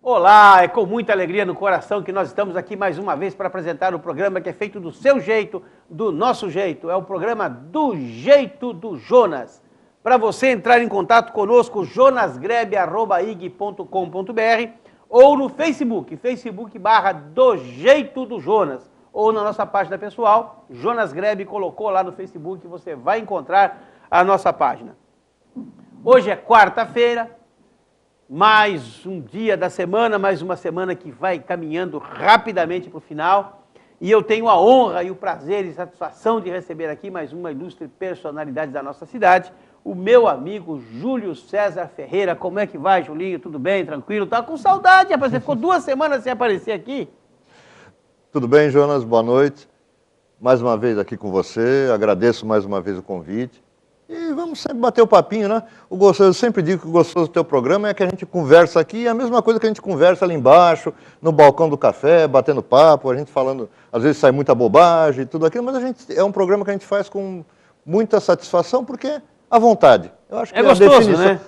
Olá, é com muita alegria no coração que nós estamos aqui mais uma vez para apresentar o programa que é feito do seu jeito, do nosso jeito. É o programa Do Jeito do Jonas. Para você entrar em contato conosco, jonasgrebe@ig.com.br ou no Facebook, Facebook/Do Jeito do Jonas. Ou na nossa página pessoal, Jonas Grebe colocou lá no Facebook, você vai encontrar a nossa página. Hoje é quarta-feira. Mais um dia da semana, mais uma semana que vai caminhando rapidamente para o final. E eu tenho a honra e o prazer e satisfação de receber aqui mais uma ilustre personalidade da nossa cidade, o meu amigo Júlio César Ferreira. Como é que vai, Julinho? Tudo bem? Tranquilo? Tá com saudade, rapaz. Você ficou 2 semanas sem aparecer aqui. Tudo bem, Jonas? Boa noite. Mais uma vez aqui com você. Agradeço mais uma vez o convite. E vamos sempre bater o papinho, né? Eu sempre digo que o gostoso do teu programa é que a gente conversa aqui, é a mesma coisa que a gente conversa ali embaixo, no balcão do café, batendo papo, a gente falando, às vezes sai muita bobagem e tudo aquilo, mas é um programa que a gente faz com muita satisfação, porque é à vontade. Eu acho que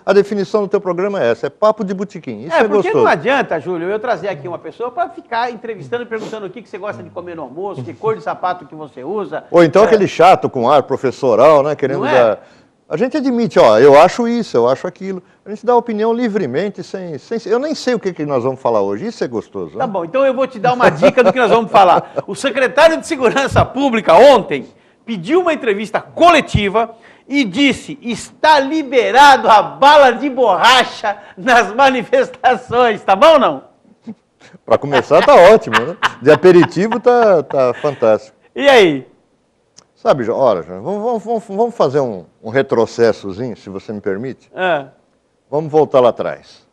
a definição do teu programa é essa, é papo de botequim. Isso é porque gostoso. Não adianta, Júlio, eu trazer aqui uma pessoa para ficar entrevistando e perguntando o que você gosta de comer no almoço, que cor de sapato que você usa. Ou então aquele chato com ar professoral, né? Querendo dar... A gente admite, ó, eu acho isso, eu acho aquilo. A gente dá opinião livremente, sem... Eu nem sei o que nós vamos falar hoje, isso é gostoso. Né? Tá bom, então eu vou te dar uma dica do que nós vamos falar. O secretário de Segurança Pública ontem pediu uma entrevista coletiva e disse, está liberado a bala de borracha nas manifestações, tá bom ou não? Para começar tá ótimo, né? De aperitivo tá fantástico. E aí? Sabe, olha, vamos fazer um retrocessozinho, se você me permite? Vamos voltar lá atrás.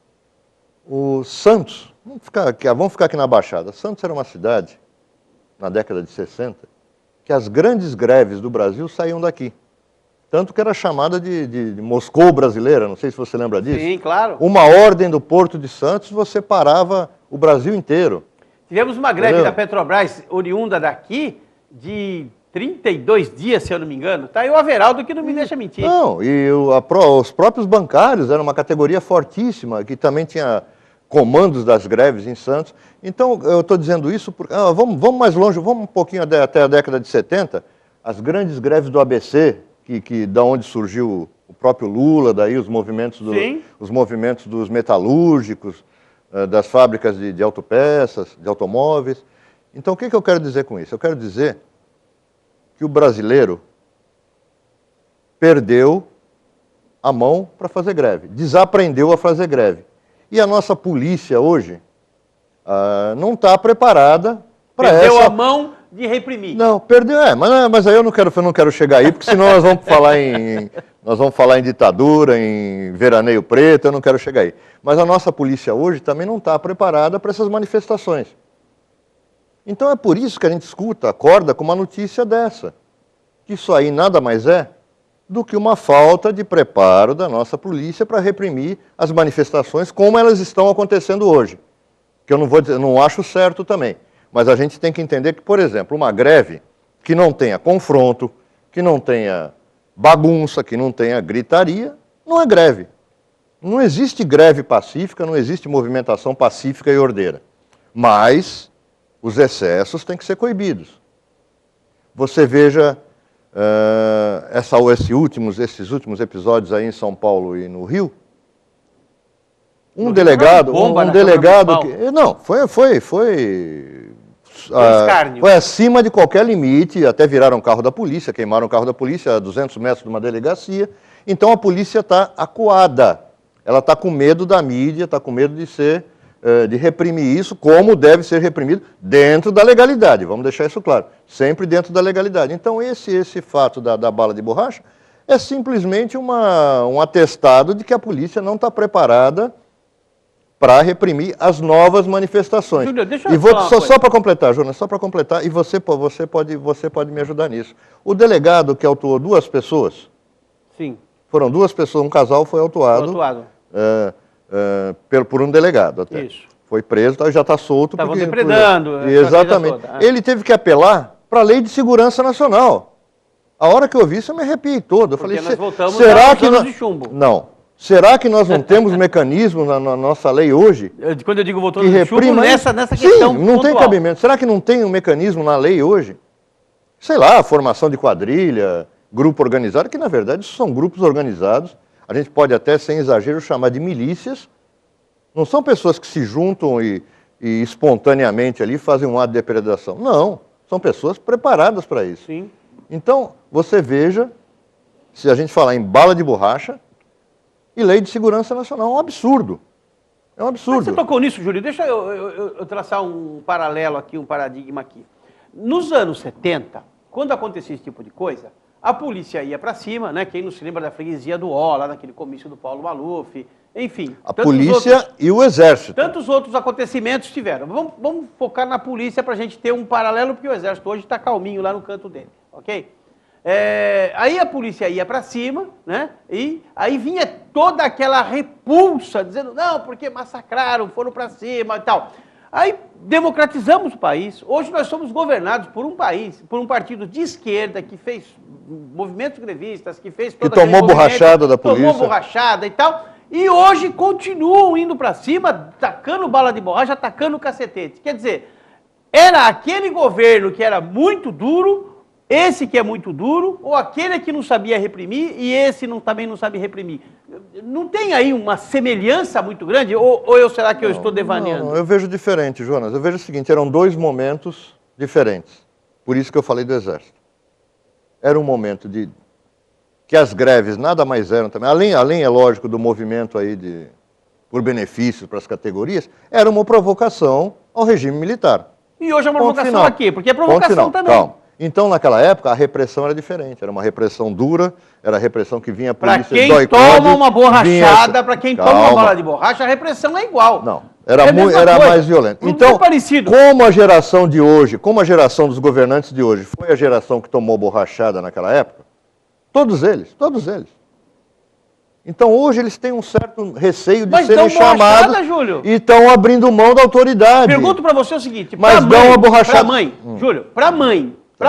O Santos, vamos ficar aqui na Baixada. Santos era uma cidade, na década de 60, que as grandes greves do Brasil saíam daqui. Tanto que era chamada de Moscou brasileira, não sei se você lembra disso. Sim, claro. Uma ordem do Porto de Santos, você parava o Brasil inteiro. Tivemos uma greve da Petrobras, oriunda daqui, de 32 dias, se eu não me engano. Tá aí o Averaldo que não me deixa mentir. Não, e os próprios bancários eram uma categoria fortíssima, que também tinha comandos das greves em Santos. Então, eu estou dizendo isso, porque, vamos mais longe, vamos um pouquinho até a década de 70, as grandes greves do ABC, da onde surgiu o próprio Lula, daí os movimentos dos metalúrgicos, das fábricas de autopeças, de automóveis. Então, o que eu quero dizer com isso? Eu quero dizer que o brasileiro perdeu a mão para fazer greve, desaprendeu a fazer greve. E a nossa polícia hoje não está preparada para essa... Perdeu a mão de reprimir. Não, perdeu, mas aí eu não quero chegar aí, porque senão nós vamos falar em ditadura, em veraneio preto, eu não quero chegar aí. Mas a nossa polícia hoje também não está preparada para essas manifestações. Então é por isso que a gente acorda com uma notícia dessa, que isso aí nada mais é do que uma falta de preparo da nossa polícia para reprimir as manifestações como elas estão acontecendo hoje. Que eu não acho certo também. Mas a gente tem que entender que, por exemplo, uma greve que não tenha confronto, que não tenha bagunça, que não tenha gritaria, não é greve. Não existe greve pacífica, não existe movimentação pacífica e ordeira. Mas os excessos têm que ser coibidos. Você veja esses últimos episódios aí em São Paulo e no Rio. Um delegado que... Não, foi acima de qualquer limite, até viraram carro da polícia, queimaram o carro da polícia a 200 metros de uma delegacia. Então a polícia está acuada, ela está com medo da mídia, está com medo de reprimir isso, como deve ser reprimido dentro da legalidade, vamos deixar isso claro, sempre dentro da legalidade. Então esse fato da bala de borracha é simplesmente um atestado de que a polícia não está preparada para reprimir as novas manifestações. Júlio, deixa eu falar só para completar, Jonas, só para completar, e você pode me ajudar nisso. O delegado que autuou 2 pessoas, sim, foram 2 pessoas, um casal foi autuado. Por um delegado até. Isso. Foi preso, já está solto. Estavam depredando. Exatamente. Ele teve que apelar para a Lei de Segurança Nacional. A hora que eu vi isso, eu me arrepiei todo. Eu falei, nós voltamos será aos que anos de chumbo. Não. Será que nós não temos mecanismo na nossa lei hoje? Quando eu digo voltou que no chumbo, reprima nessa Sim, questão não tem pontual. cabimento. Será que não tem um mecanismo na lei hoje? Sei lá, formação de quadrilha, grupo organizado, que na verdade são grupos organizados. A gente pode até, sem exagero, chamar de milícias. Não são pessoas que se juntam e espontaneamente ali fazem um ato de depredação. Não, são pessoas preparadas para isso. Sim. Então, você veja, se a gente falar em bala de borracha e lei de segurança nacional, é um absurdo. É um absurdo. Mas você tocou nisso, Júlio, deixa eu traçar um paralelo aqui, um paradigma aqui. Nos anos 70, quando acontecia esse tipo de coisa, a polícia ia para cima, né? Quem não se lembra da freguesia do Ó, lá naquele comício do Paulo Maluf, enfim. A polícia e o exército. Tantos outros acontecimentos tiveram. Vamos focar na polícia para a gente ter um paralelo, porque o exército hoje está calminho lá no canto dele, ok? Aí a polícia ia para cima, né? E aí vinha toda aquela repulsa, dizendo, não, porque massacraram, foram para cima e tal. Aí democratizamos o país. Hoje nós somos governados por um partido de esquerda que fez movimentos grevistas, que fez que tomou borrachada da polícia. Tomou borrachada e tal. E hoje continuam indo para cima, tacando bala de borracha, atacando cacetete. Quer dizer, era aquele governo que era muito duro, esse que é muito duro, ou aquele que não sabia reprimir e esse também não sabe reprimir. Não tem aí uma semelhança muito grande? Ou será que eu estou devaneando? Não, eu vejo diferente, Jonas. Eu vejo o seguinte, eram dois momentos diferentes. Por isso que eu falei do Exército. Era um momento que as greves nada mais eram também, além é lógico, do movimento aí por benefícios para as categorias, era uma provocação ao regime militar. E hoje é uma provocação aqui, porque é provocação também. Calma. Então, naquela época, a repressão era diferente. Era uma repressão dura, era a repressão que vinha por polícia doicode. Para quem toma uma borrachada, para quem toma uma bala de borracha, a repressão é igual. Não, era mais violenta. Então, como a geração de hoje, como a geração dos governantes de hoje foi a geração que tomou borrachada naquela época, todos eles. Então, hoje eles têm um certo receio de serem chamados Júlio. E estão abrindo mão da autoridade. Pergunto para você o seguinte, mas dão uma borrachada. Para mãe, Júlio, para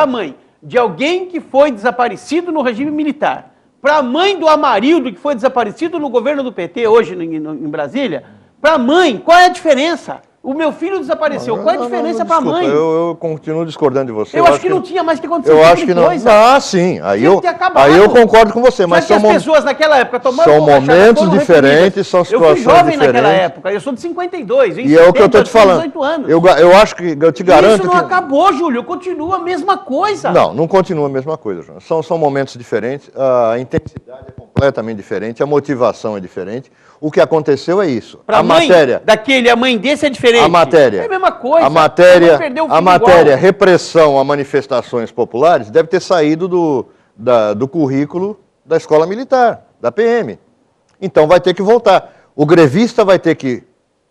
mãe de alguém que foi desaparecido no regime militar, para a mãe do Amarildo que foi desaparecido no governo do PT hoje em Brasília, para a mãe, qual é a diferença? O meu filho desapareceu. Qual é a diferença para a mãe? Eu continuo discordando de você. Eu acho que não tinha mais que acontecer. Eu acho que não. Ah, sim. Aí eu concordo com você. Mas as pessoas naquela época tomaram são momentos diferentes, são situações diferentes. Eu fui jovem naquela época. Eu sou de 52. E é o que eu estou te falando. 18 anos. Eu acho que eu te garanto. Isso não acabou, Júlio. Continua a mesma coisa. Não continua a mesma coisa, João. São momentos diferentes. A intensidade é completamente diferente. A motivação é diferente. O que aconteceu é isso. Pra a matéria daquele, a mãe desse é diferente. A matéria. É a mesma coisa. A matéria repressão a manifestações populares deve ter saído do currículo da escola militar, da PM. Então vai ter que voltar. O grevista vai ter que...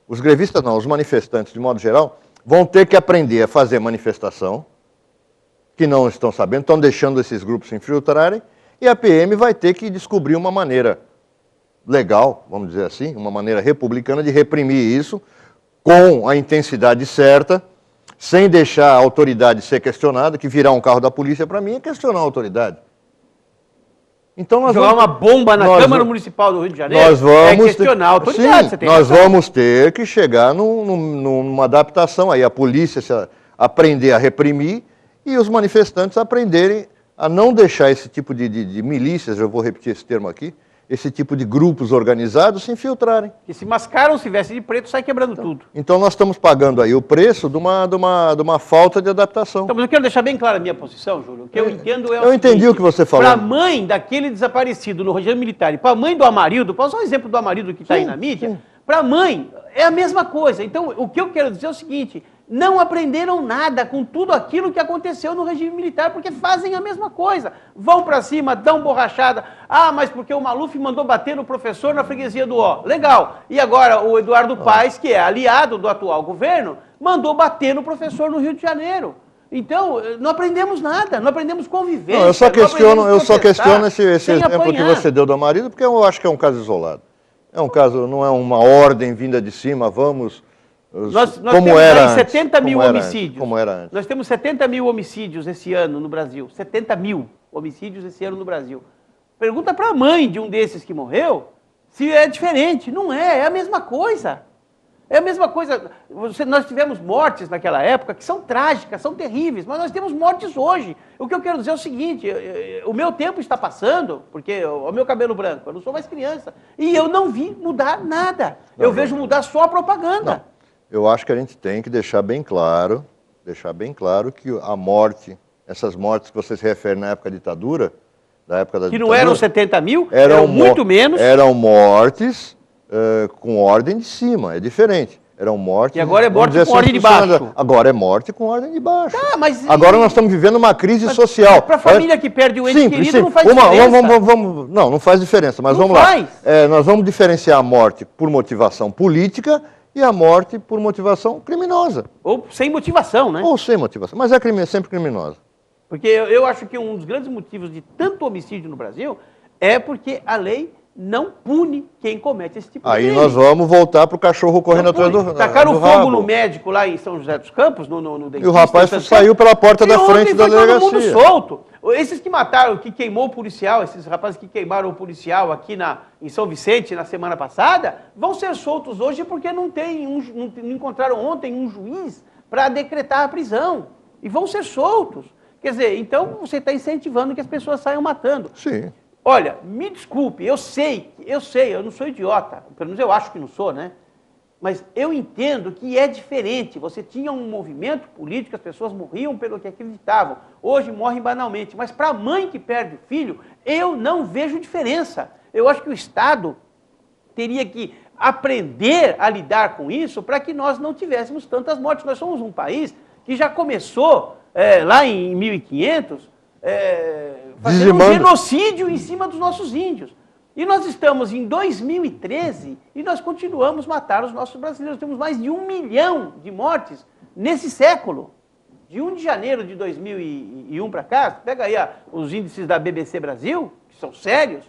Os grevistas não, os manifestantes, de modo geral, vão ter que aprender a fazer manifestação, que não estão sabendo, estão deixando esses grupos se infiltrarem, e a PM vai ter que descobrir uma maneira legal, vamos dizer assim, uma maneira republicana de reprimir isso com a intensidade certa, sem deixar a autoridade ser questionada, que virar um carro da polícia para mim é questionar a autoridade. Então nós jogar uma bomba na Câmara Municipal do Rio de Janeiro é questionar a autoridade. Sim, nós vamos ter que chegar numa adaptação aí, a polícia aprender a reprimir e os manifestantes aprenderem a não deixar esse tipo de milícias, eu vou repetir esse termo aqui, esse tipo de grupos organizados se infiltrarem. Que se mascaram, se veste de preto, sai quebrando tudo. Então nós estamos pagando aí o preço de uma falta de adaptação. Então, mas eu quero deixar bem clara a minha posição, Júlio. O que eu entendo é eu entendi o que você falou. Para a mãe daquele desaparecido no regime militar e para a mãe do Amarildo, posso usar um exemplo do Amarildo que está aí na mídia? Para a mãe é a mesma coisa. Então, o que eu quero dizer é o seguinte, não aprenderam nada com tudo aquilo que aconteceu no regime militar, porque fazem a mesma coisa. Vão para cima, dão borrachada. Ah, mas porque o Maluf mandou bater no professor na freguesia do Ó. Legal. E agora o Eduardo Paes, que é aliado do atual governo, mandou bater no professor no Rio de Janeiro. Então, não aprendemos nada, não aprendemos convivência. Não, eu só questiono esse exemplo que você deu do Amarildo, porque eu acho que é um caso isolado. É um caso, não é uma ordem vinda de cima, vamos... Nós temos aí 70 mil homicídios. Como era antes. Nós temos 70 mil homicídios esse ano no Brasil. 70 mil homicídios esse ano no Brasil. Pergunta para a mãe de um desses que morreu se é diferente. Não é, é a mesma coisa. É a mesma coisa. Nós tivemos mortes naquela época que são trágicas, são terríveis, mas nós temos mortes hoje. O que eu quero dizer é o seguinte, o meu tempo está passando, porque o meu cabelo branco, eu não sou mais criança, e eu não vi mudar nada. Eu vejo mudar só a propaganda. Não. Eu acho que a gente tem que deixar bem claro que a morte, essas mortes que você se refere na época da ditadura, que não eram 70 mil, eram muito menos. Eram mortes com ordem de cima, é diferente. Eram mortes... E agora é morte com assim, ordem de baixo. Agora é morte com ordem de baixo. Tá, mas agora nós estamos vivendo uma crise social. Para a família que perde o ente simples, querido não faz diferença. Não faz diferença, mas não vamos faz. lá. Nós vamos diferenciar a morte por motivação política e a morte por motivação criminosa. Ou sem motivação, né? Ou sem motivação, mas é sempre criminosa. Porque eu acho que um dos grandes motivos de tanto homicídio no Brasil é porque a lei não pune quem comete esse tipo de crime. Aí nós vamos voltar para o cachorro correndo atrás do rabo. Tacaram fogo no médico lá em São José dos Campos, no dentista. E o rapaz saiu pela porta da frente da delegacia. Todo mundo solto. Esses que mataram, que queimou o policial, esses rapazes que queimaram o policial aqui em São Vicente na semana passada, vão ser soltos hoje porque não encontraram ontem um juiz para decretar a prisão. E vão ser soltos. Quer dizer, então você está incentivando que as pessoas saiam matando. Sim. Olha, me desculpe, eu sei, eu não sou idiota, pelo menos eu acho que não sou, né? Mas eu entendo que é diferente. Você tinha um movimento político, as pessoas morriam pelo que acreditavam. Hoje morrem banalmente. Mas para a mãe que perde o filho, eu não vejo diferença. Eu acho que o Estado teria que aprender a lidar com isso para que nós não tivéssemos tantas mortes. Nós somos um país que já começou, lá em 1500... fazendo um genocídio em cima dos nossos índios. E nós estamos em 2013 e nós continuamos a matar os nossos brasileiros. Temos mais de 1 milhão de mortes nesse século. De 1 de janeiro de 2001 para cá, pega aí os índices da BBC Brasil, que são sérios,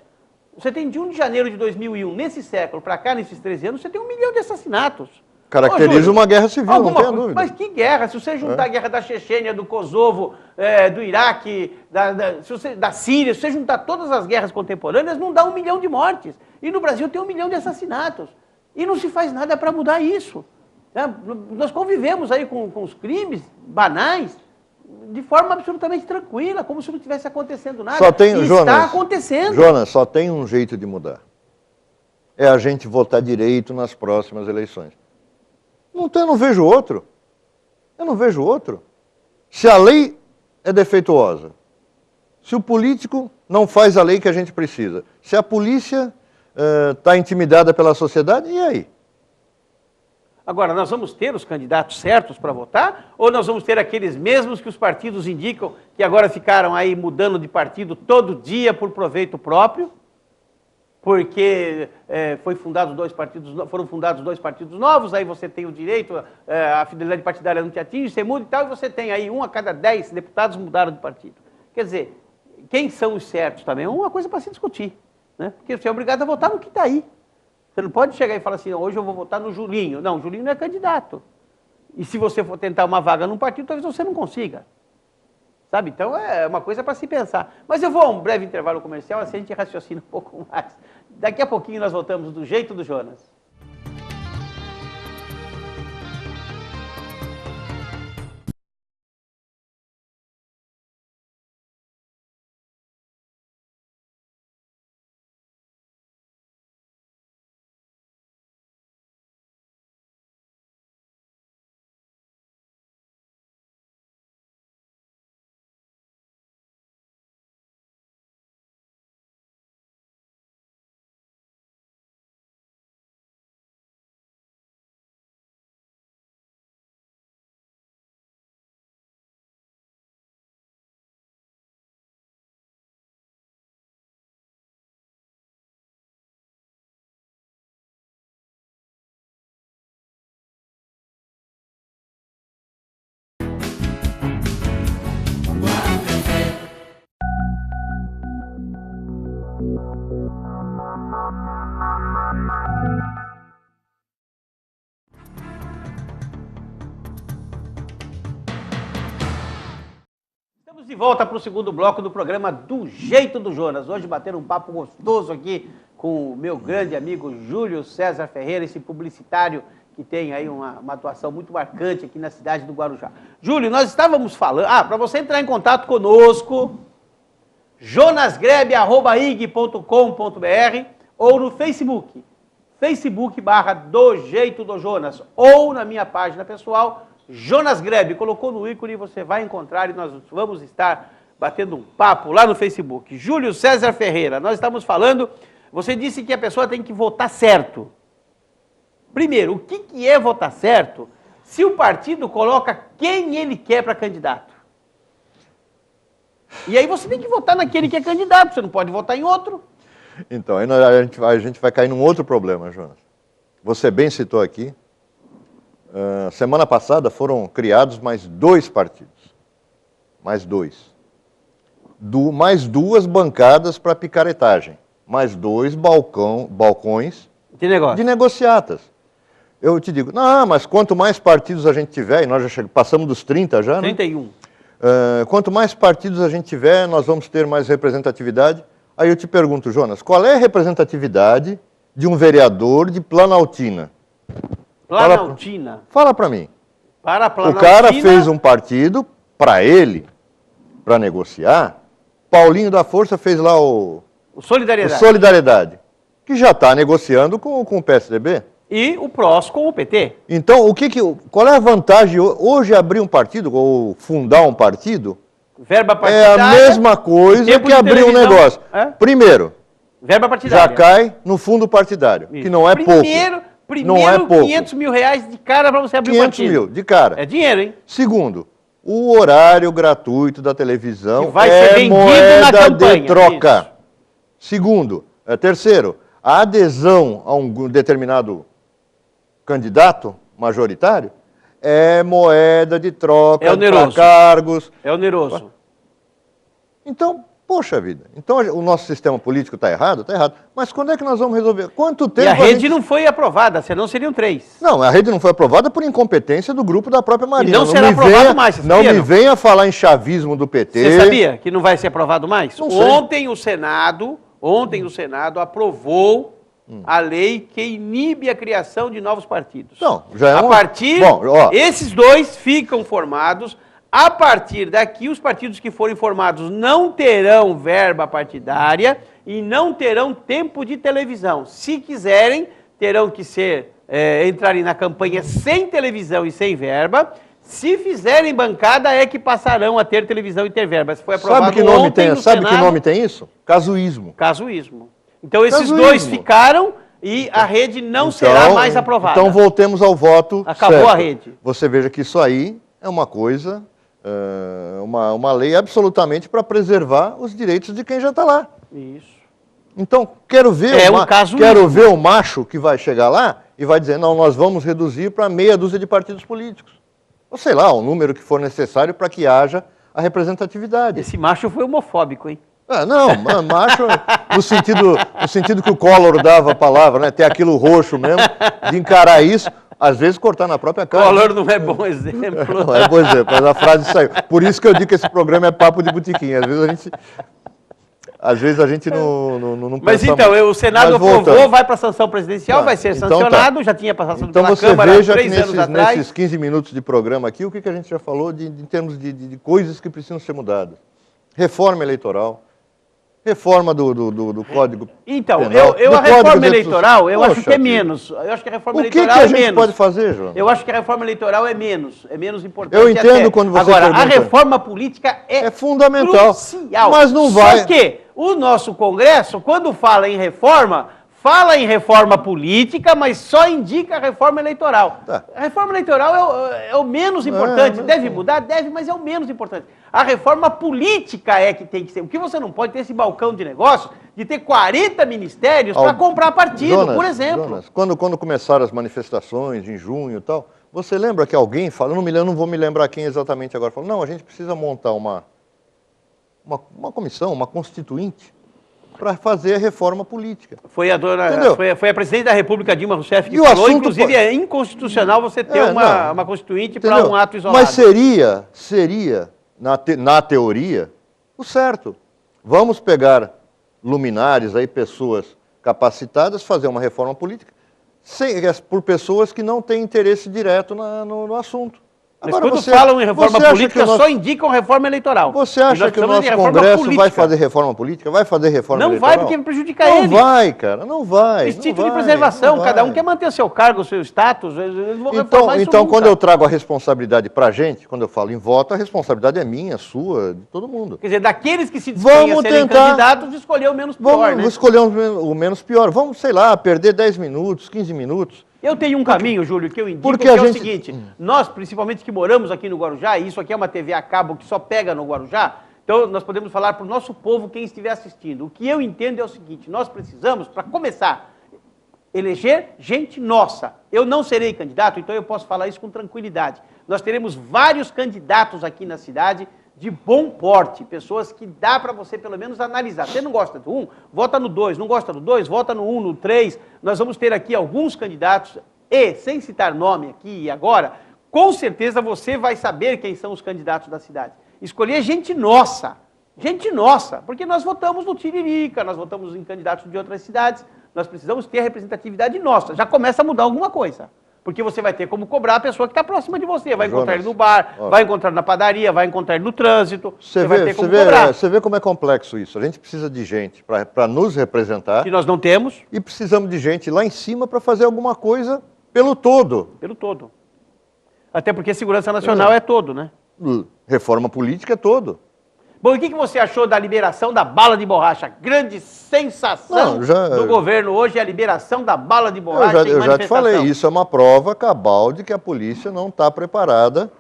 você tem de 1 de janeiro de 2001, nesse século para cá, nesses 13 anos, você tem 1 milhão de assassinatos. Caracteriza uma guerra civil, não tenha dúvida. Mas que guerra? Se você juntar a guerra da Chechênia, do Kosovo, do Iraque, da Síria, se você juntar todas as guerras contemporâneas, não dá 1 milhão de mortes. E no Brasil tem 1 milhão de assassinatos. E não se faz nada para mudar isso. Nós convivemos aí com os crimes banais de forma absolutamente tranquila, como se não estivesse acontecendo nada. Está acontecendo. Jonas, só tem um jeito de mudar. É a gente votar direito nas próximas eleições. Eu não vejo outro. Eu não vejo outro. Se a lei é defeituosa, se o político não faz a lei que a gente precisa, se a polícia está intimidada pela sociedade, e aí? Agora, nós vamos ter os candidatos certos para votar? Ou nós vamos ter aqueles mesmos que os partidos indicam, que agora ficaram aí mudando de partido todo dia por proveito próprio? Porque foram fundados 2 partidos novos, aí você tem o direito, a fidelidade partidária não te atinge, você muda e tal, e você tem aí 1 a cada 10 deputados mudaram de partido. Quer dizer, quem são os certos também? É uma coisa para se discutir, né? Porque você é obrigado a votar no que está aí. Você não pode chegar e falar assim, hoje eu vou votar no Julinho. Não, o Julinho não é candidato. E se você for tentar uma vaga num partido, talvez você não consiga. Sabe? Então é uma coisa para se pensar. Mas eu vou a um breve intervalo comercial, assim a gente raciocina um pouco mais. Daqui a pouquinho nós voltamos do jeito do Jonas. Estamos de volta para o segundo bloco do programa Do Jeito do Jonas. Hoje batendo um papo gostoso aqui com o meu grande amigo Júlio César Ferreira, esse publicitário que tem aí uma atuação muito marcante aqui na cidade do Guarujá. Júlio, nós estávamos falando... para você entrar em contato conosco, jonasgrebe@ig.com.br ou no Facebook, Facebook.com/Do Jeito do Jonas, ou na minha página pessoal, Jonas Grebe. Colocou no ícone, você vai encontrar e nós vamos estar batendo um papo lá no Facebook. Júlio César Ferreira, nós estamos falando, você disse que a pessoa tem que votar certo. Primeiro, o que é votar certo se o partido coloca quem ele quer para candidato? E aí você tem que votar naquele que é candidato, você não pode votar em outro. Então, aí a gente vai cair num outro problema, Jonas. Você bem citou aqui, semana passada foram criados mais 2 partidos. Mais 2. Mais 2 bancadas para picaretagem. Mais 2 balcões de negociatas. Eu te digo, não, mas quanto mais partidos a gente tiver, e nós já passamos dos 30 já, 31. Né? Quanto mais partidos a gente tiver, nós vamos ter mais representatividade. Aí eu te pergunto, Jonas, qual é a representatividade de um vereador de Planaltina? Planaltina? Fala para mim. Para Planaltina. O cara fez um partido para ele, para negociar. Paulinho da Força fez lá o Solidariedade, que já está negociando com o PSDB. E o PROS com o PT. Então, qual é a vantagem hoje abrir um partido ou fundar um partido? Verba partidária. É a mesma coisa que abrir um negócio. Primeiro, verba partidária. Já cai no fundo partidário, que não é pouco. Primeiro, não é pouco. 500 mil reais de cara para você abrir um partido. 500 mil, de cara. É dinheiro, hein? Segundo, o horário gratuito da televisão que vai ser vendido moeda na campanha, de troca. Segundo, terceiro, a adesão a um determinado candidato majoritário é moeda de troca para cargos. É oneroso. Então, poxa vida. Então o nosso sistema político está errado? Está errado. Mas quando é que nós vamos resolver? Quanto tempo e a rede não foi aprovada, senão seriam 3. Não, a rede não foi aprovada por incompetência do grupo da própria Marina. E não será aprovado mais. Não me venha falar em chavismo do PT. Você sabia que não vai ser aprovado mais? Não sei. Ontem o Senado aprovou a lei que inibe a criação de novos partidos. Não, já é esses 2 ficam formados. A partir daqui, os partidos que forem formados não terão verba partidária e não terão tempo de televisão. Se quiserem, terão que entrarem na campanha sem televisão e sem verba. Se fizerem bancada, é que passarão a ter televisão e ter verba. Foi aprovado Sabe que nome tem isso? Casuísmo. Então esses 2 ficaram e a rede não será mais aprovada. Então voltemos ao voto. Acabou certo. A rede. Você veja que isso aí é uma coisa, uma lei absolutamente para preservar os direitos de quem já está lá. Isso. Então, quero ver o macho que vai chegar lá e vai dizer, não, nós vamos reduzir para meia dúzia de partidos políticos. Ou sei lá, o número que for necessário para que haja a representatividade. Esse macho foi homofóbico, hein? Não, macho no sentido que o Collor dava a palavra, né? Ter aquilo roxo mesmo, de encarar isso, às vezes cortar na própria cara. Collor não é bom exemplo. Não é bom exemplo, mas a frase saiu. Por isso que eu digo que esse programa é papo de botequim. Às vezes a gente não Mas pensa então, muito. o Senado aprovou, vai para a sanção presidencial, vai ser sancionado, já tinha passado pela Câmara há 3 anos atrás. Nesses 15 minutos de programa aqui, o que a gente já falou em termos de coisas que precisam ser mudadas? Reforma eleitoral. Reforma do Código Então, Penal, a reforma eleitoral, eu acho que é menos. Eu acho que a reforma eleitoral é menos. O que a gente pode fazer, João? Eu acho que a reforma eleitoral é menos importante. Eu entendo quando você Agora, pergunta. A reforma política é fundamental. Crucial. Mas não vai. Só que o nosso Congresso, quando fala em reforma política, mas só indica a reforma eleitoral. Tá. A reforma eleitoral é o menos importante. Deve mudar? Deve, mas é o menos importante. A reforma política é que tem que ser. O que você não pode ter esse balcão de negócio de ter 40 ministérios para comprar partido, por exemplo. Jonas, quando começaram as manifestações em junho e tal, você lembra que alguém falou, eu não vou me lembrar quem exatamente agora, falou, não, a gente precisa montar uma comissão, uma constituinte, para fazer a reforma política. Foi a presidente da República, Dilma Rousseff, que falou, inclusive é inconstitucional você ter uma constituinte para um ato isolado. Mas seria na teoria, o certo. Vamos pegar luminares, aí, pessoas capacitadas, fazer uma reforma política por pessoas que não têm interesse direto no assunto. Mas quando falam em reforma política, só indicam reforma eleitoral. Você acha que o nosso Congresso vai fazer reforma política? Vai fazer reforma eleitoral? Não vai, porque prejudica ele. Não vai, cara, não vai. Instinto de preservação, cada um quer manter o seu cargo, o seu status, eles vão reformar isso Então, nunca. quando eu trago a responsabilidade pra gente, quando eu falo em voto, a responsabilidade é minha, sua, de todo mundo. Quer dizer, daqueles que se dispõem a serem candidatos, escolher o menos pior, né? Vamos escolher o menos pior. Vamos, sei lá, perder 10 minutos, 15 minutos. Eu tenho um caminho, Júlio, que eu indico, que é o seguinte, nós, principalmente que moramos aqui no Guarujá, e isso aqui é uma TV a cabo que só pega no Guarujá, então nós podemos falar para o nosso povo, quem estiver assistindo. O que eu entendo é o seguinte, nós precisamos, para começar, eleger gente nossa. Eu não serei candidato, então eu posso falar isso com tranquilidade. Nós teremos vários candidatos aqui na cidade, de bom porte, pessoas que dá para você pelo menos analisar. Você não gosta do 1, vota no 2, não gosta do 2, vota no 1, no 3. Nós vamos ter aqui alguns candidatos e, sem citar nome aqui e agora, com certeza você vai saber quem são os candidatos da cidade. Escolher gente nossa, porque nós votamos no Tiririca, nós votamos em candidatos de outras cidades, nós precisamos ter a representatividade nossa. Já começa a mudar alguma coisa. Porque você vai ter como cobrar a pessoa que está próxima de você. Vai encontrar ele no bar, vai encontrar na padaria, vai encontrar ele no trânsito. Você vai ter como cobrar. Você vê como é complexo isso. A gente precisa de gente para nos representar. Que nós não temos. E precisamos de gente lá em cima para fazer alguma coisa pelo todo. Pelo todo. Até porque segurança nacional é todo, né? Reforma política é todo. Bom, e o que você achou da liberação da bala de borracha? Grande sensação do governo hoje é a liberação da bala de borracha eu já te falei, isso é uma prova cabal de que a polícia não está preparada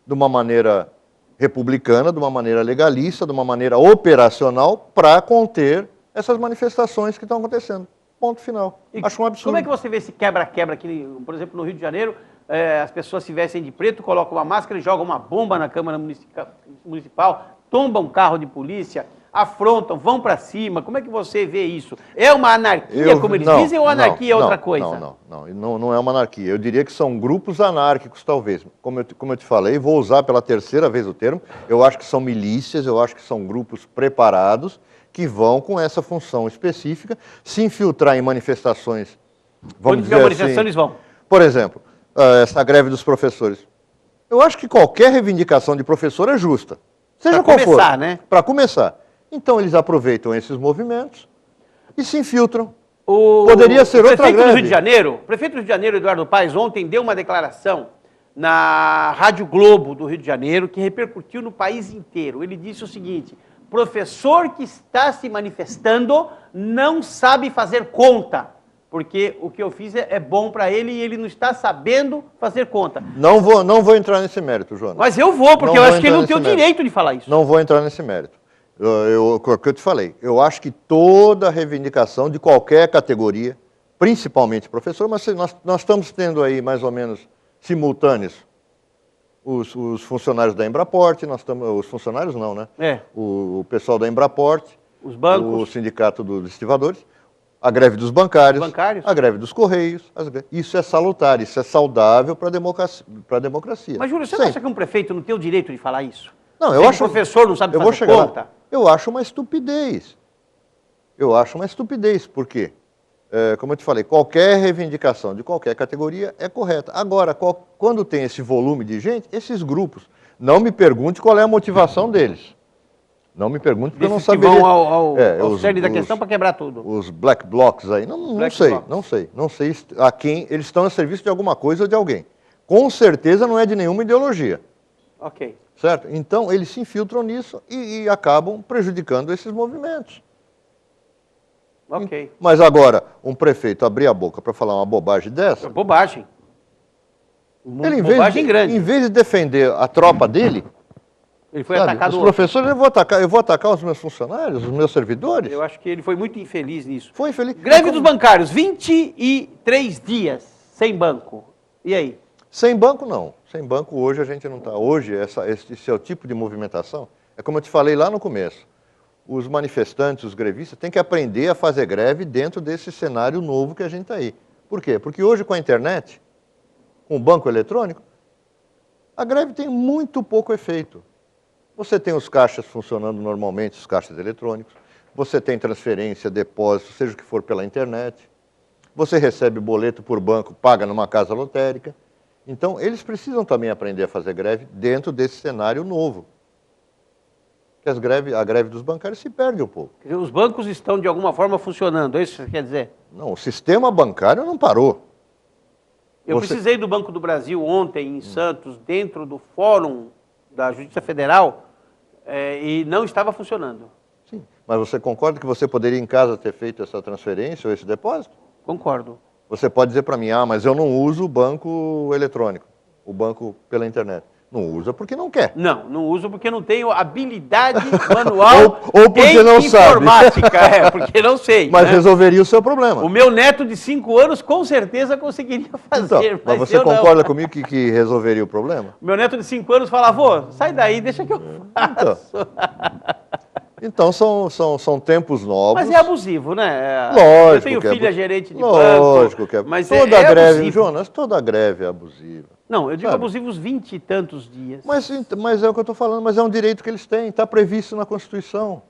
de uma maneira republicana, de uma maneira legalista, de uma maneira operacional para conter essas manifestações que estão acontecendo. Ponto final. Acho um absurdo. Como é que você vê esse quebra-quebra aqui, por exemplo, no Rio de Janeiro, as pessoas se vestem de preto, colocam uma máscara e jogam uma bomba na Câmara Municipal, tombam um carro de polícia, afrontam, vão para cima. Como é que você vê isso? É uma anarquia, como eles dizem, ou anarquia é outra coisa? Não é uma anarquia. Eu diria que são grupos anárquicos, talvez. Como eu te falei, vou usar pela terceira vez o termo, eu acho que são milícias, eu acho que são grupos preparados que vão com essa função específica se infiltrar em manifestações, vamos dizer assim... manifestação eles vão. Por exemplo, essa greve dos professores. Eu acho que qualquer reivindicação de professor é justa. Seja qual for. Para começar, né? Para começar. Então eles aproveitam esses movimentos e se infiltram. Poderia ser outra greve. O prefeito do Rio de Janeiro, Eduardo Paes, ontem deu uma declaração na Rádio Globo do Rio de Janeiro que repercutiu no país inteiro. Ele disse o seguinte: professor que está se manifestando não sabe fazer conta, porque o que eu fiz é bom para ele e ele não está sabendo fazer conta. Não vou entrar nesse mérito, Jonas. Mas eu vou, porque eu acho que ele não tem o direito de falar isso. Não vou entrar nesse mérito. O que eu te falei, eu acho que toda reivindicação de qualquer categoria, principalmente professor, mas nós estamos tendo aí mais ou menos simultâneos os funcionários da Embraport, os funcionários não, né? O pessoal da Embraport, os bancos, o sindicato dos estivadores, a greve dos bancários, a greve dos correios. Isso é salutar, isso é saudável para a democracia. Mas, Júlio, você não acha que um prefeito não tem o direito de falar isso? Não, eu acho. O professor não sabe fazer conta? Eu acho uma estupidez. Por quê? Como eu te falei, qualquer reivindicação de qualquer categoria é correta. Agora, quando tem esse volume de gente, esses grupos, não me pergunte qual é a motivação deles. Não me pergunte, porque eu não saberia. Que vão ao cerne da questão para quebrar tudo. Os black blocs aí, não sei. Não sei a quem eles estão a serviço de alguma coisa ou de alguém. Com certeza não é de nenhuma ideologia. Ok. Certo? Então, eles se infiltram nisso e acabam prejudicando esses movimentos. Ok. Mas agora, um prefeito abrir a boca para falar uma bobagem dessa... Bobagem. Bobagem grande. Em vez de defender a tropa dele... Ele foi atacado. Os professores, eu vou atacar os meus funcionários, os meus servidores? Eu acho que ele foi muito infeliz nisso. Foi infeliz. Greve dos bancários, 23 dias sem banco. E aí? Sem banco, não. Sem banco, hoje a gente não está. Hoje, esse é o tipo de movimentação. É como eu te falei lá no começo. Os manifestantes, os grevistas, têm que aprender a fazer greve dentro desse cenário novo que a gente está aí. Por quê? Porque hoje, com a internet, com o banco eletrônico, a greve tem muito pouco efeito. Você tem os caixas funcionando normalmente, os caixas eletrônicos. você tem transferência, depósito, seja o que for pela internet, você recebe boleto por banco, paga numa casa lotérica. Então, eles precisam também aprender a fazer greve dentro desse cenário novo. Que a greve dos bancários se perde um pouco. Os bancos estão, de alguma forma, funcionando, é isso que você quer dizer? Não, o sistema bancário não parou. Eu precisei do Banco do Brasil ontem, em Santos, dentro do fórum da Justiça Federal, e não estava funcionando. Sim, mas você concorda que você poderia em casa ter feito essa transferência ou esse depósito? Concordo. Você pode dizer para mim, mas eu não uso o banco eletrônico, o banco pela internet. Não usa porque não quer. Não uso porque não tenho habilidade manual ou porque não informática, sabe. Porque não sei. Mas né? Resolveria o seu problema. O meu neto de 5 anos com certeza conseguiria fazer. Então, mas você concorda comigo que resolveria o problema? O meu neto de 5 anos fala, vô, sai daí, deixa que eu faço. Então são tempos novos. Mas é abusivo, né? Lógico. Eu tenho filha gerente de lógico banco. Que é. Mas toda greve, abusivo. Jonas, toda greve é abusiva. Não, eu digo abusivo os 20 e tantos dias. Mas é o que eu estou falando, mas é um direito que eles têm, está previsto na Constituição.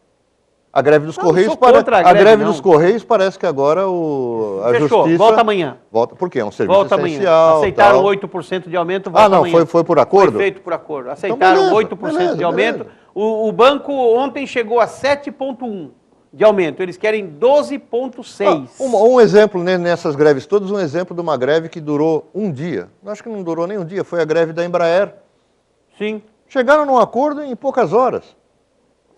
A greve dos Correios dos Correios parece que agora a Fechou, Justiça volta amanhã. Volta, porque é um serviço volta essencial. Amanhã. Aceitaram tal. 8% de aumento, volta amanhã. Foi por acordo? Foi feito por acordo. Aceitaram então, 8% de aumento. O banco ontem chegou a 7,1% de aumento. Eles querem 12,6%. Um exemplo nessas greves todas, um exemplo de uma greve que durou um dia. Acho que não durou nem um dia, foi a greve da Embraer. Sim. Chegaram num acordo em poucas horas.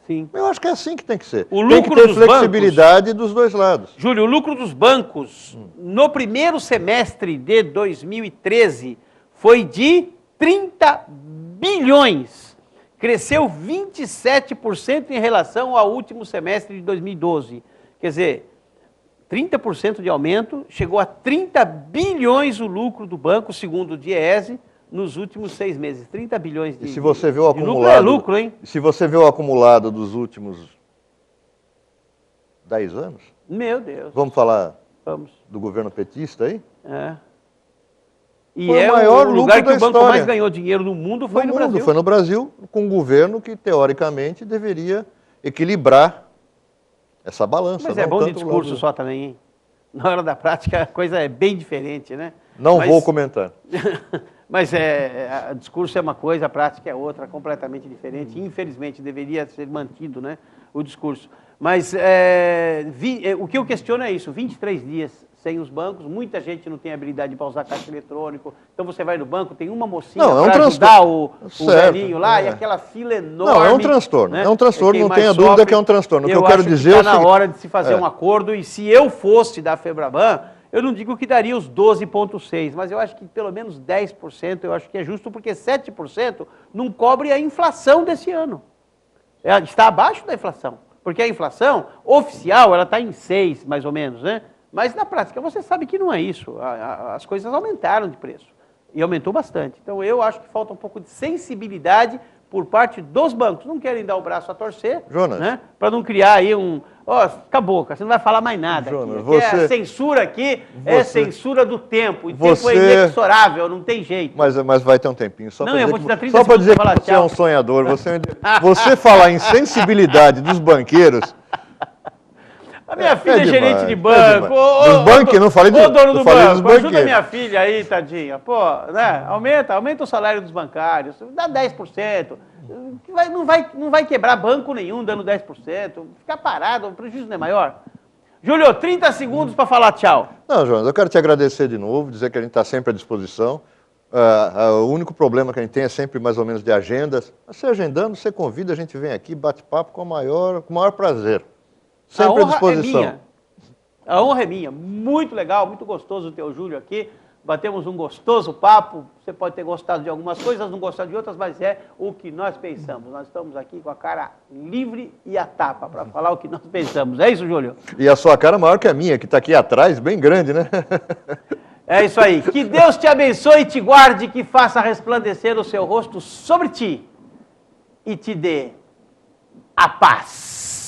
Sim. Eu acho que é assim que tem que ser. O tem que lucro ter dos flexibilidade dos dois lados. Júlio, o lucro dos bancos no primeiro semestre de 2013 foi de 30 bilhões. Cresceu 27% em relação ao último semestre de 2012. Quer dizer, 30% de aumento, chegou a 30 bilhões o lucro do banco, segundo o Diese, nos últimos 6 meses. 30 bilhões de, e se você vê o acumulado, lucro é lucro, hein? Se você vê o acumulado dos últimos 10 anos... Meu Deus. Vamos falar Vamos. Do governo petista aí? É. E foi é o maior o lugar que o banco história. mais ganhou dinheiro no mundo foi no Brasil. Foi no Brasil, com um governo que, teoricamente, deveria equilibrar essa balança. Mas é bom de discurso só também, hein? Na hora da prática a coisa é bem diferente, né? Não vou comentar. Mas discurso é uma coisa, a prática é outra, completamente diferente. Infelizmente, deveria ser mantido, né, o discurso. Mas o que eu questiono é isso, 23 dias sem os bancos, muita gente não tem habilidade para usar caixa eletrônico, então você vai no banco, tem uma mocinha para ajudar o velhinho lá, e aquela fila enorme. Não, é um transtorno, né? É um transtorno, não tenha dúvida que é um transtorno. O que eu quero dizer é na hora de se fazer um acordo, e se eu fosse da Febraban, eu não digo que daria os 12,6%, mas eu acho que pelo menos 10% eu acho que é justo, porque 7% não cobre a inflação desse ano. Está abaixo da inflação, porque a inflação oficial ela está em 6%, mais ou menos, né? Mas na prática você sabe que não é isso, as coisas aumentaram de preço, e aumentou bastante. Então eu acho que falta um pouco de sensibilidade por parte dos bancos. Não querem dar o braço a torcer, Jonas, né? Para não criar aí acabou, cara, você não vai falar mais nada. Jonas, aqui. A censura aqui é censura do tempo, e tempo é inexorável, não tem jeito. Mas vai ter um tempinho, só para dizer, só para dizer que você é um sonhador, você falar em sensibilidade dos banqueiros... A minha filha é gerente de banco. Dos banqueiros, não falei do dono do banco, ajuda a minha filha aí, tadinha. Pô, né? Aumenta o salário dos bancários, dá 10%. Não vai quebrar banco nenhum dando 10%. Ficar parado, o prejuízo não é maior. Júlio, 30 segundos para falar tchau. Não, Jonas, eu quero te agradecer de novo, dizer que a gente está sempre à disposição. O único problema que a gente tem é sempre mais ou menos de agendas. Você agendando, você convida, a gente vem aqui, bate papo com o maior prazer. Sempre à disposição. A honra é minha. Muito legal, muito gostoso ter o Júlio aqui. Batemos um gostoso papo. Você pode ter gostado de algumas coisas, não gostado de outras, mas é o que nós pensamos. Nós estamos aqui com a cara livre e a tapa para falar o que nós pensamos. É isso, Júlio? E a sua cara maior que a minha, que está aqui atrás, bem grande, né? É isso aí. Que Deus te abençoe e te guarde, que faça resplandecer o seu rosto sobre ti e te dê a paz.